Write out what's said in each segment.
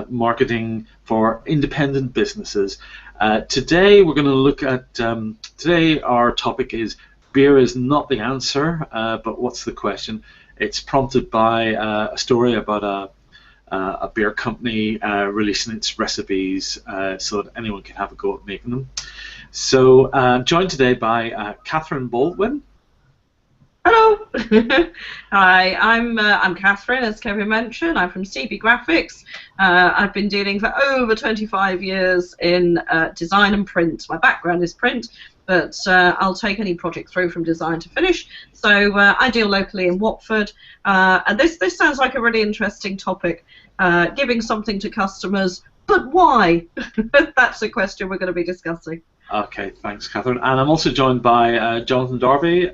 marketing for independent businesses. Today we're going to look at, today our topic is beer is not the answer, but what's the question? It's prompted by a story about a beer company releasing its recipes so that anyone can have a go at making them. So I'm joined today by Catherine Baldwin. Hello. Hi, I'm Catherine, as Kevin mentioned. I'm from CB Graphics. I've been dealing for over 25 years in design and print. My background is print, but I'll take any project through from design to finish. So I deal locally in Watford, and this sounds like a really interesting topic, giving something to customers, but why? That's the question we're going to be discussing. Okay, thanks, Catherine. And I'm also joined by Jonathan Darby.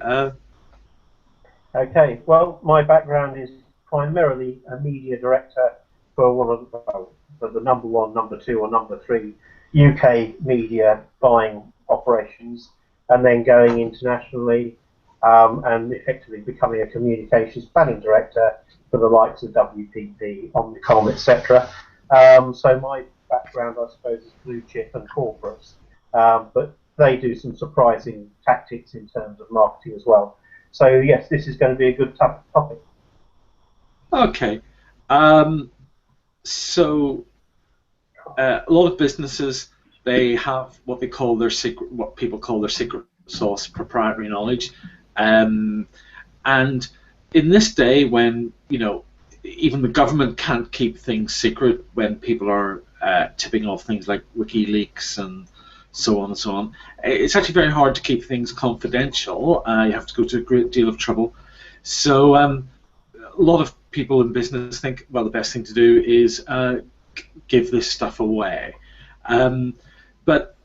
Okay, well, my background is primarily a media director for one of the number one, number two, or number three UK media buying operations, and then going internationally and effectively becoming a communications planning director for the likes of WPP, Omnicom, etc. So my background, I suppose, is blue chip and corporates, but they do some surprising tactics in terms of marketing as well. So yes, this is going to be a good topic. Okay, so a lot of businesses, they have what they call their secret, what people call their secret sauce, proprietary knowledge, and in this day when even the government can't keep things secret, when people are tipping off things like WikiLeaks and so on and so on, it's actually very hard to keep things confidential. You have to go to a great deal of trouble. So a lot of people in business think, well, the best thing to do is give this stuff away. But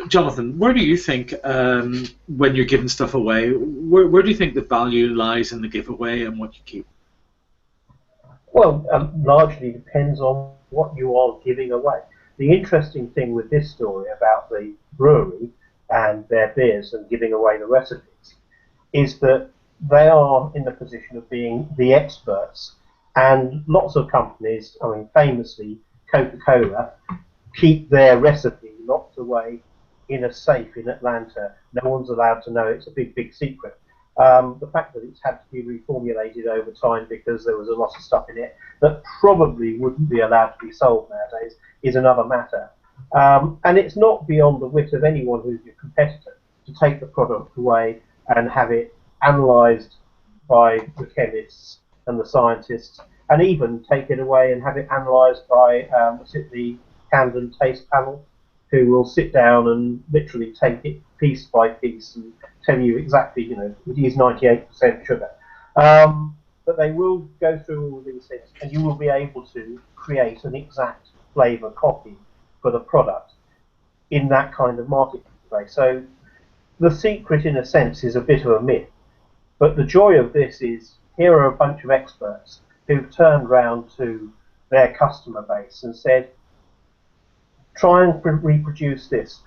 Jonathan, where do you think, when you're giving stuff away, where do you think the value lies in the giveaway and what you keep? Well, largely depends on what you are giving away. The interesting thing with this story about the brewery and their beers and giving away the recipes is that they are in the position of being the experts, and lots of companies, I mean famously Coca-Cola, keep their recipe locked away in a safe in Atlanta. No one's allowed to know. It's a big secret. The fact that it's had to be reformulated over time because there was a lot of stuff in it that probably wouldn't be allowed to be sold nowadays is another matter. And it's not beyond the wit of anyone who's your competitor to take the product away and have it analysed by the chemists and the scientists, and even take it away and have it analysed by the Camden Taste Panel, who will sit down and literally take it piece by piece and tell you exactly, it is 98% sugar. But they will go through all of these things, and you will be able to create an exact flavour copy for the product in that kind of marketplace. So the secret, in a sense, is a bit of a myth. But the joy of this is, here are a bunch of experts who've turned round to their customer base and said, try and reproduce this.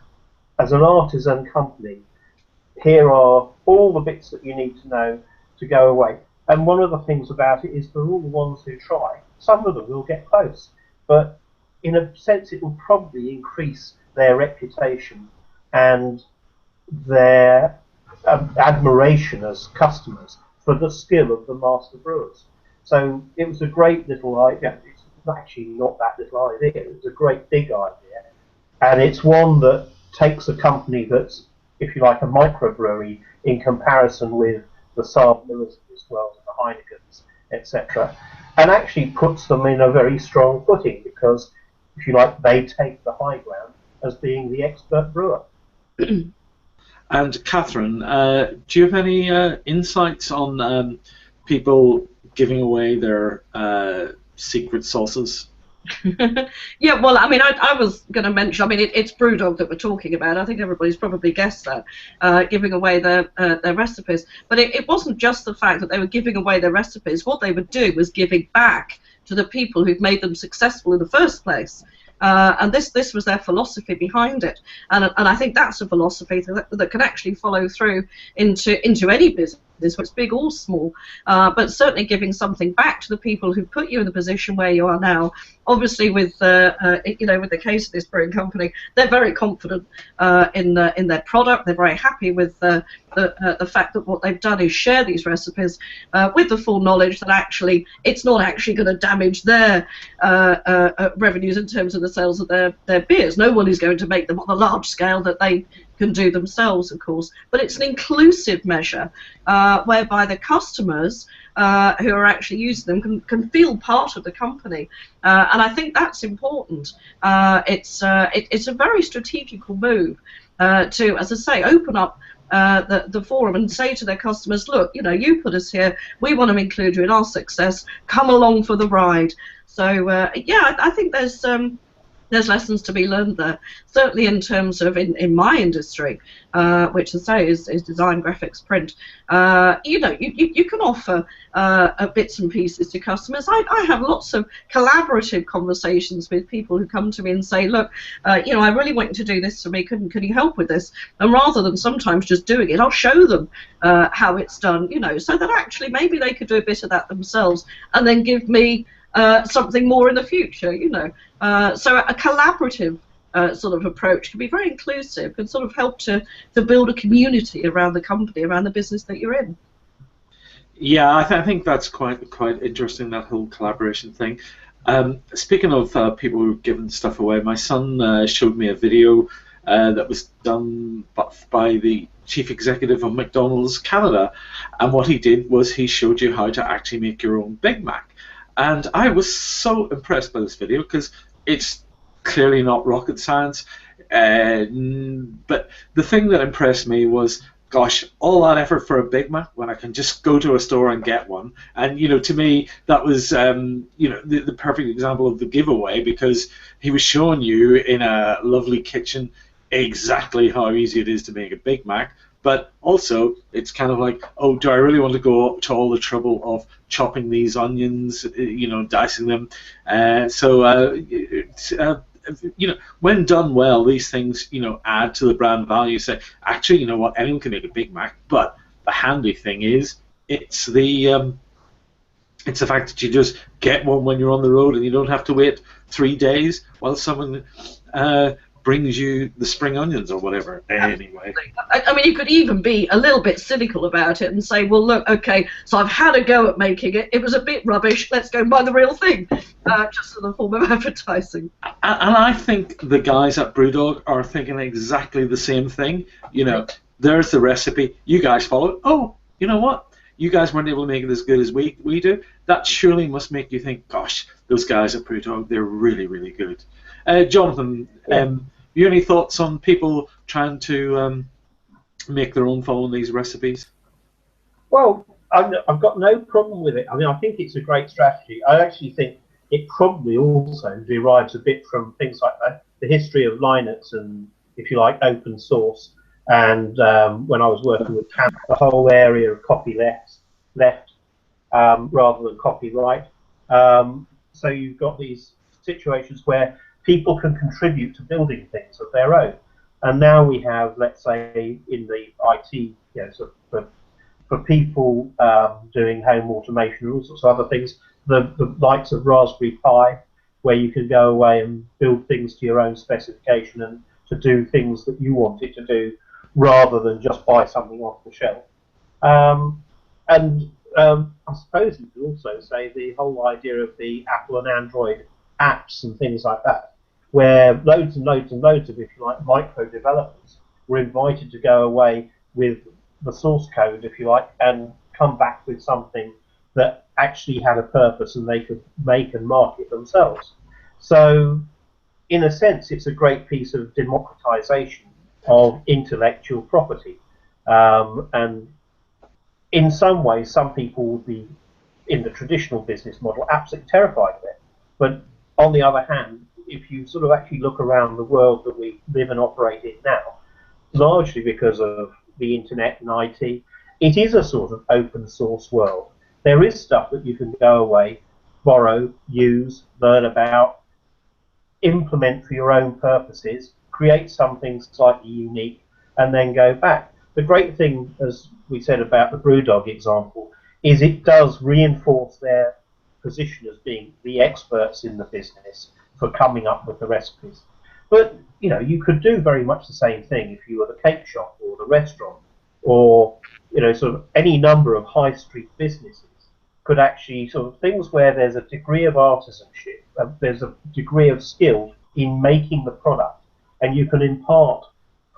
As an artisan company, here are all the bits that you need to know to go away. And one of the things about it is, for all the ones who try, some of them will get close, but in a sense it will probably increase their reputation and their admiration as customers for the skill of the master brewers. So it was a great little idea. It's actually not that little idea, it was a great big idea, and it's one that takes a company that's, if you like, a microbrewery in comparison with the Saab Millers of this world and the Heinekens, etc., and actually puts them in a very strong footing because, if you like, they take the high ground as being the expert brewer. And Catherine, do you have any insights on people giving away their secret sauces? Yeah, well, I mean, I was going to mention, I mean, it's Brewdog that we're talking about. I think everybody's probably guessed that, giving away their recipes. But it wasn't just the fact that they were giving away their recipes. What they would do was giving back to the people who've made them successful in the first place. And this was their philosophy behind it. And I think that's a philosophy that can actually follow through into any business. this, whether it's big or small, but certainly giving something back to the people who put you in the position where you are now. Obviously, with with the case of this brewing company, they're very confident in their product. They're very happy with the fact that what they've done is share these recipes with the full knowledge that actually it's not actually going to damage their revenues in terms of the sales of their beers. No one is going to make them on a large scale that they can do themselves, of course, but it's an inclusive measure whereby the customers who are actually using them can feel part of the company, and I think that's important. It's a very strategical move to, as I say, open up the forum and say to their customers, look, you put us here, we want to include you in our success, come along for the ride. So yeah, I think there's lessons to be learned there, certainly in terms of in my industry, which I say is design, graphics, print. You can offer bits and pieces to customers. I have lots of collaborative conversations with people who come to me and say, look, I really want you to do this for me. Can you help with this? And rather than sometimes just doing it, I'll show them how it's done. So that actually maybe they could do a bit of that themselves and then give me something more in the future, So a collaborative sort of approach can be very inclusive, can sort of help to build a community around the company, around the business that you're in. Yeah, I think that's quite interesting, that whole collaboration thing. Speaking of people who've given stuff away, my son showed me a video that was done by the chief executive of McDonald's Canada, and what he did was he showed you how to actually make your own Big Mac. And I was so impressed by this video because it's clearly not rocket science. But the thing that impressed me was, gosh, all that effort for a Big Mac when I can just go to a store and get one. And, to me, that was, the perfect example of the giveaway, because he was showing you in a lovely kitchen exactly how easy it is to make a Big Mac. But also, it's kind of like, oh, do I really want to go to all the trouble of chopping these onions, dicing them? When done well, these things, add to the brand value. Say, actually, you know what? Anyone can make a Big Mac. But the handy thing is, it's the fact that you just get one when you're on the road, and you don't have to wait 3 days while someone brings you the spring onions or whatever. Anyway, I mean, you could even be a little bit cynical about it and say, well, look, okay, so I've had a go at making it. It was a bit rubbish. Let's go and buy the real thing, just in the form of advertising. And I think the guys at Brewdog are thinking exactly the same thing. There's the recipe. You guys follow it. Oh, you know what? You guys weren't able to make it as good as we do. That surely must make you think, gosh, those guys at Brewdog, they're really, really good. Jonathan, you any thoughts on people trying to make their own following these recipes? Well, I've got no problem with it. I mean, I think it's a great strategy. I actually think it probably also derives a bit from things like the history of Linux and, if you like, open source. And when I was working with Cam, the whole area of copy left rather than copyright. So you've got these situations where people can contribute to building things of their own. And now we have, let's say, in the IT, so for people doing home automation and all sorts of other things, the likes of Raspberry Pi, where you can go away and build things to your own specification and to do things that you want it to do, rather than just buy something off the shelf. I suppose you could also say the whole idea of the Apple and Android apps and things like that, where loads and loads and loads of, if you like, micro developers were invited to go away with the source code, if you like, and come back with something that actually had a purpose and they could make and market themselves. So, in a sense, it's a great piece of democratization of intellectual property. And in some ways, some people would be, in the traditional business model, absolutely terrified of it. But on the other hand, if you sort of actually look around the world that we live and operate in now, largely because of the internet and IT, it is a sort of open source world. There is stuff that you can go away, borrow, use, learn about, implement for your own purposes, create something slightly unique, and then go back. the great thing, as we said about the BrewDog example, is it does reinforce their position as being the experts in the business for coming up with the recipes. But you could do very much the same thing if you were the cake shop or the restaurant, or sort of any number of high street businesses could actually sort of things where there's a degree of artisanship, there's a degree of skill in making the product, and you can impart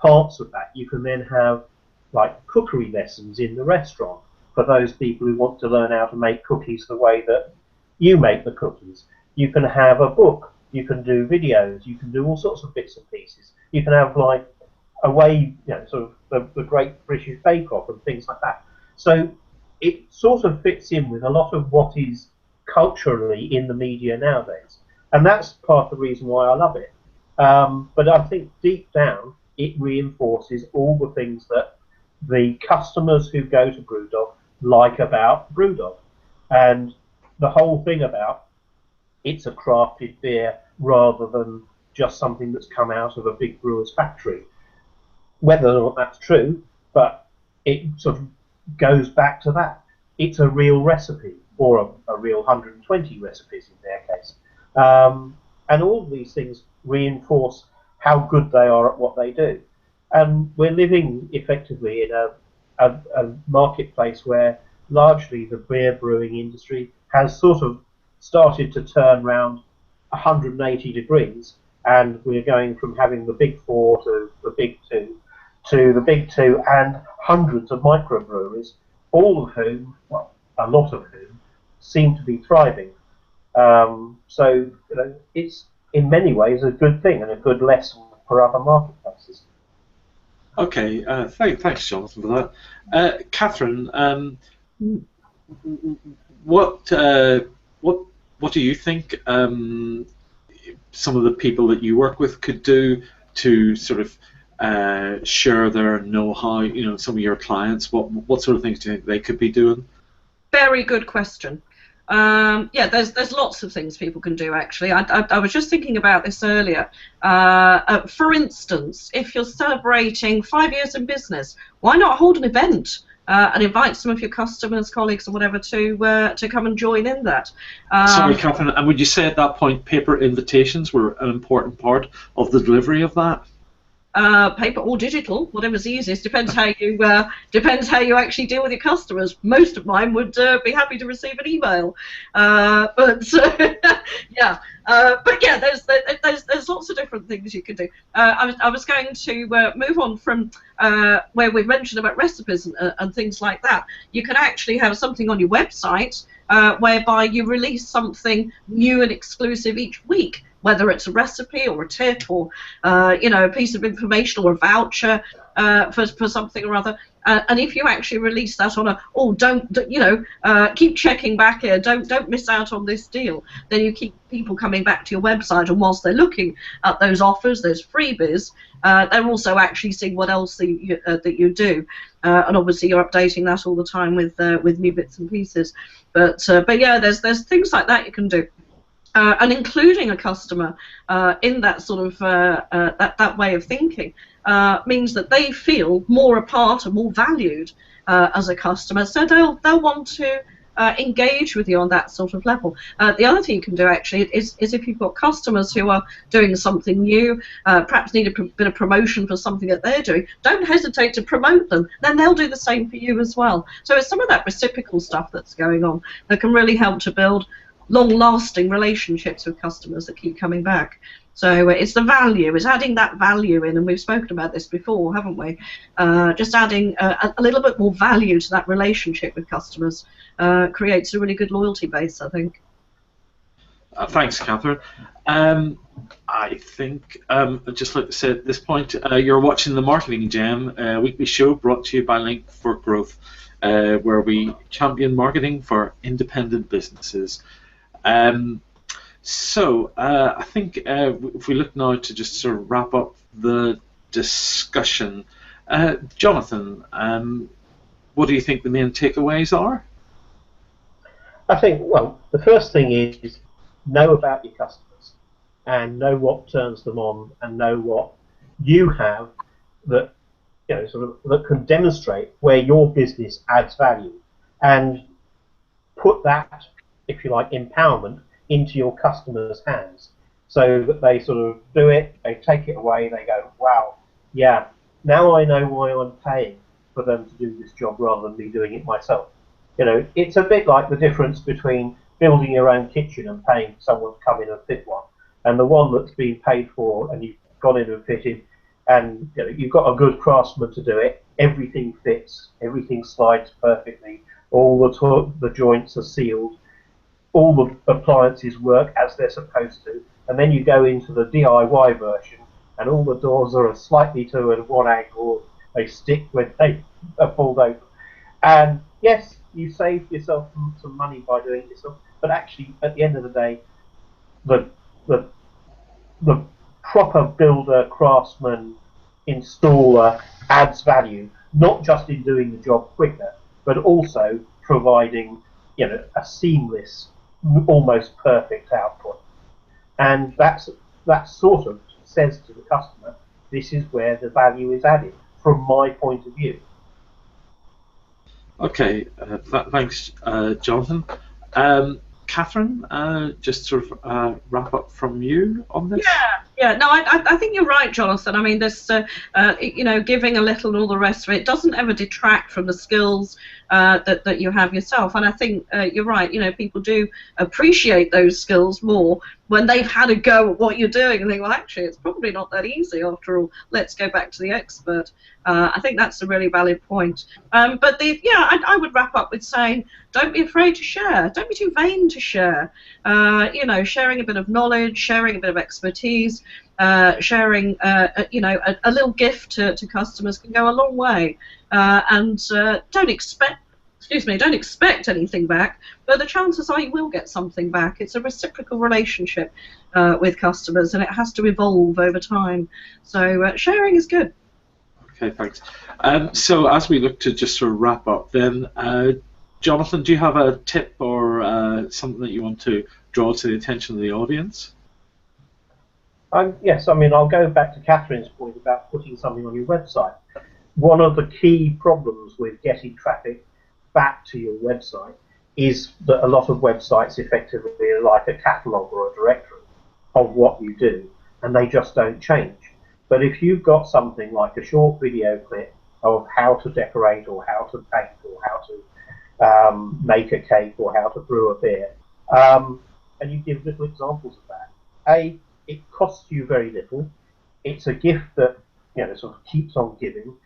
parts of that. You can then have like cookery lessons in the restaurant for those people who want to learn how to make cookies the way that you make the cookies. You can have a book, you can do videos, you can do all sorts of bits and pieces. You can have like a way, sort of the Great British Bake Off and things like that. So it sort of fits in with a lot of what is culturally in the media nowadays. And that's part of the reason why I love it. But I think deep down, it reinforces all the things that the customers who go to BrewDog like about BrewDog. And the whole thing about it's a crafted beer rather than just something that's come out of a big brewer's factory. Whether or not that's true, but it sort of goes back to that. It's a real recipe, or a real 120 recipes in their case. And all of these things reinforce how good they are at what they do. And we're living effectively in a marketplace where largely the beer brewing industry has sort of started to turn around 180 degrees, and we're going from having the big four to the big two and hundreds of microbreweries, all of whom, well, a lot of whom, seem to be thriving. So it's in many ways a good thing and a good lesson for other marketplaces. Okay, thanks, Jonathan, for that. Catherine, what do you think some of the people that you work with could do to sort of share their know-how? Some of your clients, what sort of things do you think they could be doing? Very good question. Yeah, there's lots of things people can do, actually. I was just thinking about this earlier. For instance, if you're celebrating 5 years in business, why not hold an event and invite some of your customers, colleagues, or whatever to come and join in that? Sorry, Catherine, and would you say at that point paper invitations were an important part of the delivery of that? Paper or digital, whatever's easiest. Depends how you actually deal with your customers. Most of mine would be happy to receive an email, but yeah. But yeah, there's lots of different things you can do. I was going to move on from where we've mentioned about recipes and things like that. You can actually have something on your website whereby you release something new and exclusive each week, whether it's a recipe or a tip or a piece of information or a voucher for something or other. And if you actually release that on keep checking back here, don't miss out on this deal, then you keep people coming back to your website, and whilst they're looking at those offers, those freebies, they're also actually seeing what else that you do. And obviously you're updating that all the time with new bits and pieces. But yeah, there's things like that you can do. And including a customer in that sort of that way of thinking means that they feel more a part and more valued as a customer, so they'll want to engage with you on that sort of level. The other thing you can do actually is if you've got customers who are doing something new, perhaps need a bit of promotion for something that they're doing, don't hesitate to promote them. Then they'll do the same for you as well. So it's some of that reciprocal stuff that's going on that can really help to build long-lasting relationships with customers that keep coming back. So it's the value, it's adding that value in, and we've spoken about this before, haven't we? Just adding a little bit more value to that relationship with customers creates a really good loyalty base, I think. Thanks, Catherine. I think I'd just like to say at this point, you're watching the Marketing Gem weekly show brought to you by Link for Growth, where we champion marketing for independent businesses. So I think if we look now to just sort of wrap up the discussion, Jonathan, what do you think the main takeaways are? I think, well, the first thing is know about your customers and know what turns them on and know what you have that sort of that can demonstrate where your business adds value, and put that, if you like, empowerment into your customers' hands, so that they sort of do it, they take it away, they go, wow, yeah, now I know why I'm paying for them to do this job rather than me doing it myself. It's a bit like the difference between building your own kitchen and paying someone to come in and fit one, and the one that's been paid for and you've gone in and fitted, and you've got a good craftsman to do it. Everything fits, everything slides perfectly, all the joints are sealed, all the appliances work as they're supposed to, and then you go into the DIY version, and all the doors are slightly to one angle, they stick when they are pulled open. And yes, you save yourself some money by doing it yourself, but actually, at the end of the day, the the proper builder, craftsman, installer adds value, not just in doing the job quicker, but also providing a seamless, almost perfect output. And that sort of says to the customer, this is where the value is added from my point of view. Okay, thanks, Jonathan. Catherine, just sort of wrap up from you on this. Yeah. No, I think you're right, Jonathan. I mean, this, giving a little and all the rest of it doesn't ever detract from the skills that you have yourself. And I think you're right. People do appreciate those skills more when they've had a go at what you're doing and think, well, actually, it's probably not that easy after all. Let's go back to the expert. I think that's a really valid point. But I would wrap up with saying, don't be afraid to share. Don't be too vain to share. Sharing a bit of knowledge, sharing a bit of expertise, sharing a little gift to customers can go a long way. And don't expect anything back, but the chances are you will get something back. It's a reciprocal relationship with customers, and it has to evolve over time. So sharing is good. Okay, thanks. So as we look to just sort of wrap up then, Jonathan, do you have a tip or something that you want to draw to the attention of the audience? Yes, I mean, I'll go back to Catherine's point about putting something on your website. One of the key problems with getting traffic back to your website is that a lot of websites effectively are like a catalogue or a directory of what you do, and they just don't change. But if you've got something like a short video clip of how to decorate or how to paint or how to make a cake or how to brew a beer, and you give little examples of that, it costs you very little. It's a gift that sort of keeps on giving.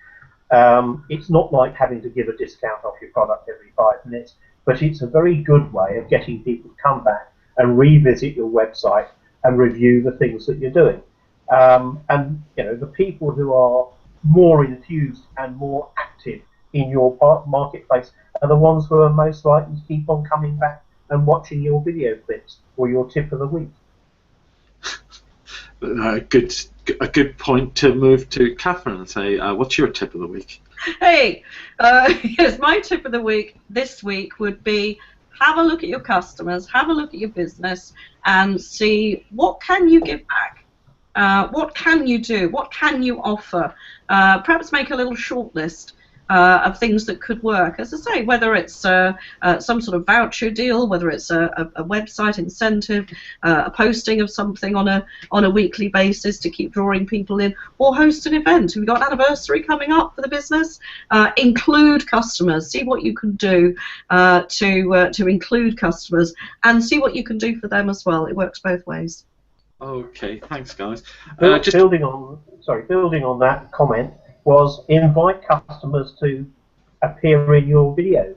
It's not like having to give a discount off your product every 5 minutes, but it's a very good way of getting people to come back and revisit your website and review the things that you're doing. And the people who are more enthused and more active in your marketplace are the ones who are most likely to keep on coming back and watching your video clips or your tip of the week. A good point to move to Catherine and say, what's your tip of the week? Hey, yes, my tip of the week this week would be have a look at your customers, have a look at your business, and see what can you give back. What can you do? What can you offer? Perhaps make a little short list of things that could work. As I say, whether it's some sort of voucher deal, whether it's a website incentive, a posting of something on a weekly basis to keep drawing people in, or host an event. We've got an anniversary coming up for the business. Include customers. See what you can do to include customers, and see what you can do for them as well. It works both ways. Okay, thanks, guys. Building on that comment, was invite customers to appear in your video,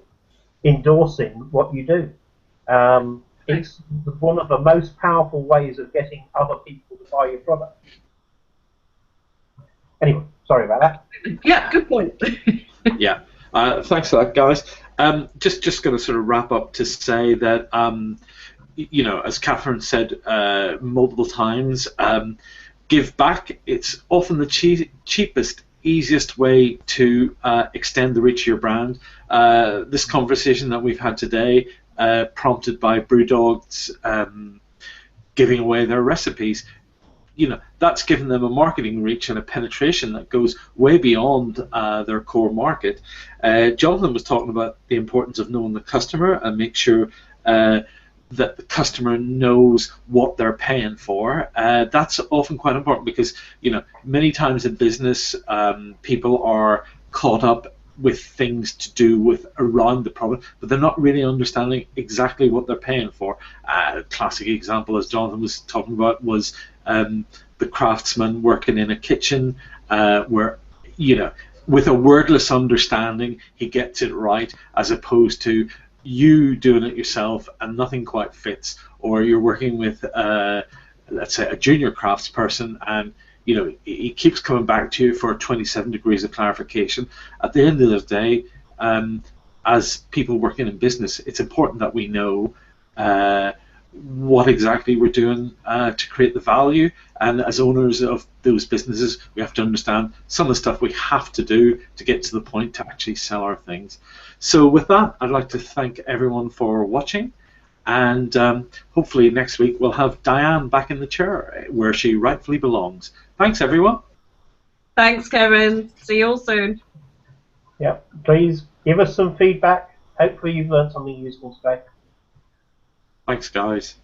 endorsing what you do. It's one of the most powerful ways of getting other people to buy your product. Anyway, sorry about that. Yeah, good point. Yeah, thanks for that, guys. Just going to sort of wrap up to say that, as Catherine said multiple times, give back. It's often the cheapest, easiest way to extend the reach of your brand. This conversation that we've had today, prompted by Brewdog's giving away their recipes, that's given them a marketing reach and a penetration that goes way beyond their core market. Jonathan was talking about the importance of knowing the customer and make sure that the customer knows what they're paying for. That's often quite important because many times in business people are caught up with things to do with around the product, but they're not really understanding exactly what they're paying for. A classic example, as Jonathan was talking about, was the craftsman working in a kitchen where with a wordless understanding he gets it right, as opposed to you doing it yourself and nothing quite fits, or you're working with let's say a junior craftsperson and he keeps coming back to you for 27 degrees of clarification. At the end of the day, as people working in business, it's important that we know what exactly we're doing to create the value, and as owners of those businesses we have to understand some of the stuff we have to do to get to the point to actually sell our things. So with that, I'd like to thank everyone for watching, and hopefully next week we'll have Diane back in the chair where she rightfully belongs. Thanks everyone. Thanks, Kevin. See you all soon. Yeah, please give us some feedback. Hopefully you've learned something useful today. Thanks guys.